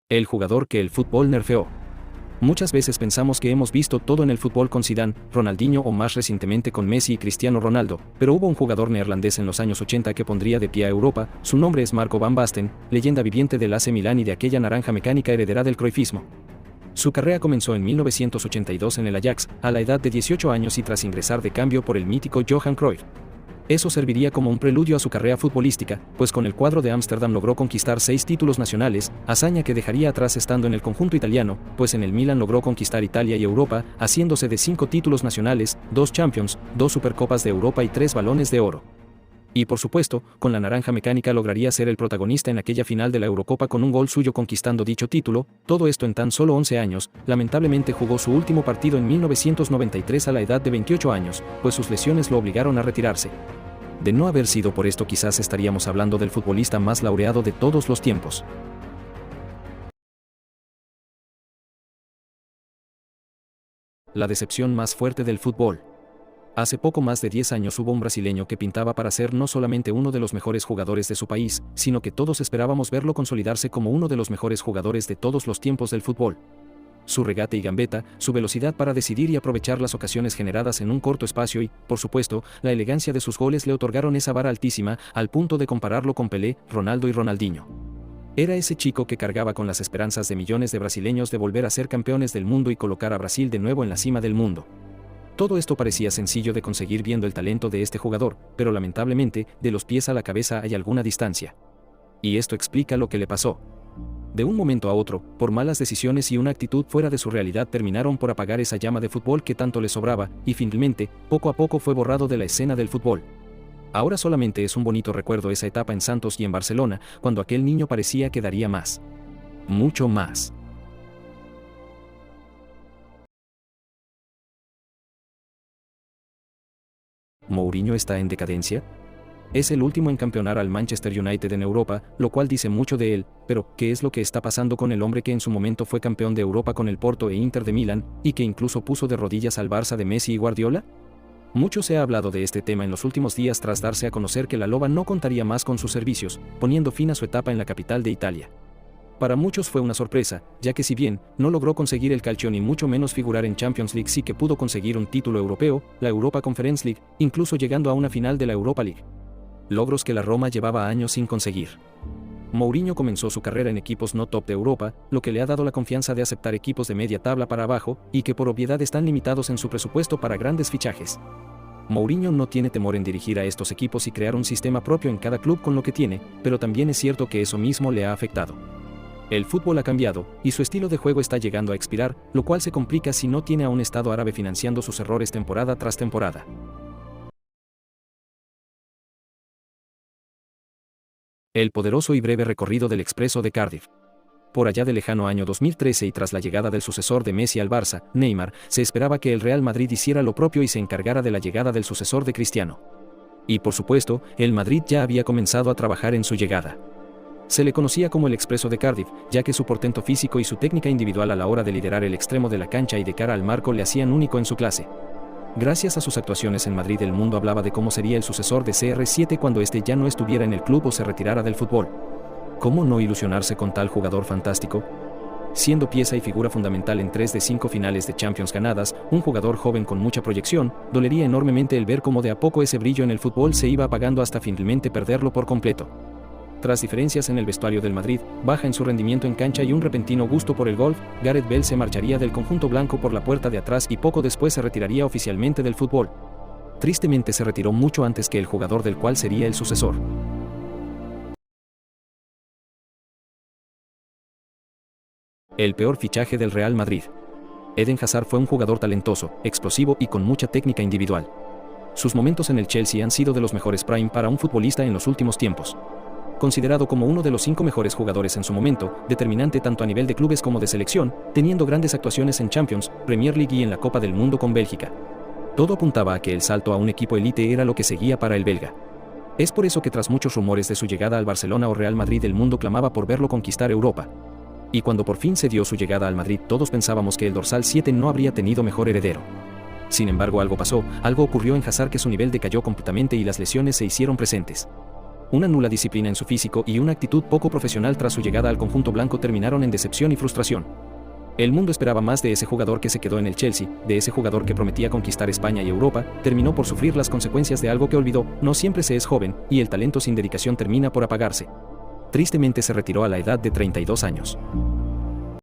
El jugador que el fútbol nerfeó. Muchas veces pensamos que hemos visto todo en el fútbol con Zidane, Ronaldinho o más recientemente con Messi y Cristiano Ronaldo, pero hubo un jugador neerlandés en los años 80 que pondría de pie a Europa. Su nombre es Marco van Basten, leyenda viviente del AC Milán y de aquella naranja mecánica heredera del cruyffismo. Su carrera comenzó en 1982 en el Ajax, a la edad de 18 años y tras ingresar de cambio por el mítico Johan Cruyff. Eso serviría como un preludio a su carrera futbolística, pues con el cuadro de Ámsterdam logró conquistar 6 títulos nacionales, hazaña que dejaría atrás estando en el conjunto italiano, pues en el Milan logró conquistar Italia y Europa, haciéndose de 5 títulos nacionales, 2 Champions, 2 Supercopas de Europa y 3 Balones de Oro. Y por supuesto, con la naranja mecánica lograría ser el protagonista en aquella final de la Eurocopa con un gol suyo conquistando dicho título, todo esto en tan solo 11 años. Lamentablemente jugó su último partido en 1993 a la edad de 28 años, pues sus lesiones lo obligaron a retirarse. De no haber sido por esto quizás estaríamos hablando del futbolista más laureado de todos los tiempos. La decepción más fuerte del fútbol. Hace poco más de 10 años hubo un brasileño que pintaba para ser no solamente uno de los mejores jugadores de su país, sino que todos esperábamos verlo consolidarse como uno de los mejores jugadores de todos los tiempos del fútbol. Su regate y gambeta, su velocidad para decidir y aprovechar las ocasiones generadas en un corto espacio y, por supuesto, la elegancia de sus goles le otorgaron esa vara altísima, al punto de compararlo con Pelé, Ronaldo y Ronaldinho. Era ese chico que cargaba con las esperanzas de millones de brasileños de volver a ser campeones del mundo y colocar a Brasil de nuevo en la cima del mundo. Todo esto parecía sencillo de conseguir viendo el talento de este jugador, pero lamentablemente, de los pies a la cabeza hay alguna distancia. Y esto explica lo que le pasó. De un momento a otro, por malas decisiones y una actitud fuera de su realidad terminaron por apagar esa llama de fútbol que tanto le sobraba, y finalmente, poco a poco fue borrado de la escena del fútbol. Ahora solamente es un bonito recuerdo esa etapa en Santos y en Barcelona, cuando aquel niño parecía que daría más. Mucho más. ¿Mourinho está en decadencia? Es el último en campeonar al Manchester United en Europa, lo cual dice mucho de él, pero ¿qué es lo que está pasando con el hombre que en su momento fue campeón de Europa con el Porto e Inter de Milán, y que incluso puso de rodillas al Barça de Messi y Guardiola? Mucho se ha hablado de este tema en los últimos días tras darse a conocer que la Loba no contaría más con sus servicios, poniendo fin a su etapa en la capital de Italia. Para muchos fue una sorpresa, ya que si bien no logró conseguir el Calcio ni mucho menos figurar en Champions League, sí que pudo conseguir un título europeo, la Europa Conference League, incluso llegando a una final de la Europa League. Logros que la Roma llevaba años sin conseguir. Mourinho comenzó su carrera en equipos no top de Europa, lo que le ha dado la confianza de aceptar equipos de media tabla para abajo, y que por obviedad están limitados en su presupuesto para grandes fichajes. Mourinho no tiene temor en dirigir a estos equipos y crear un sistema propio en cada club con lo que tiene, pero también es cierto que eso mismo le ha afectado. El fútbol ha cambiado, y su estilo de juego está llegando a expirar, lo cual se complica si no tiene a un Estado árabe financiando sus errores temporada tras temporada. El poderoso y breve recorrido del Expreso de Cardiff. Por allá del lejano año 2013 y tras la llegada del sucesor de Messi al Barça, Neymar, se esperaba que el Real Madrid hiciera lo propio y se encargara de la llegada del sucesor de Cristiano. Y por supuesto, el Madrid ya había comenzado a trabajar en su llegada. Se le conocía como el Expreso de Cardiff, ya que su portento físico y su técnica individual a la hora de liderar el extremo de la cancha y de cara al marco le hacían único en su clase. Gracias a sus actuaciones en Madrid, el mundo hablaba de cómo sería el sucesor de CR7 cuando este ya no estuviera en el club o se retirara del fútbol. ¿Cómo no ilusionarse con tal jugador fantástico? Siendo pieza y figura fundamental en 3 de 5 finales de Champions ganadas, un jugador joven con mucha proyección, dolería enormemente el ver cómo de a poco ese brillo en el fútbol se iba apagando hasta finalmente perderlo por completo. Tras diferencias en el vestuario del Madrid, baja en su rendimiento en cancha y un repentino gusto por el golf, Gareth Bale se marcharía del conjunto blanco por la puerta de atrás y poco después se retiraría oficialmente del fútbol. Tristemente se retiró mucho antes que el jugador del cual sería el sucesor. El peor fichaje del Real Madrid. Eden Hazard fue un jugador talentoso, explosivo y con mucha técnica individual. Sus momentos en el Chelsea han sido de los mejores prime para un futbolista en los últimos tiempos. Considerado como uno de los 5 mejores jugadores en su momento, determinante tanto a nivel de clubes como de selección, teniendo grandes actuaciones en Champions, Premier League y en la Copa del Mundo con Bélgica. Todo apuntaba a que el salto a un equipo élite era lo que seguía para el belga. Es por eso que tras muchos rumores de su llegada al Barcelona o Real Madrid, el mundo clamaba por verlo conquistar Europa. Y cuando por fin se dio su llegada al Madrid, todos pensábamos que el dorsal 7 no habría tenido mejor heredero. Sin embargo, algo pasó, algo ocurrió en Hazard que su nivel decayó completamente y las lesiones se hicieron presentes. Una nula disciplina en su físico y una actitud poco profesional tras su llegada al conjunto blanco terminaron en decepción y frustración. El mundo esperaba más de ese jugador que se quedó en el Chelsea, de ese jugador que prometía conquistar España y Europa, terminó por sufrir las consecuencias de algo que olvidó. No siempre se es joven, y el talento sin dedicación termina por apagarse. Tristemente se retiró a la edad de 32 años.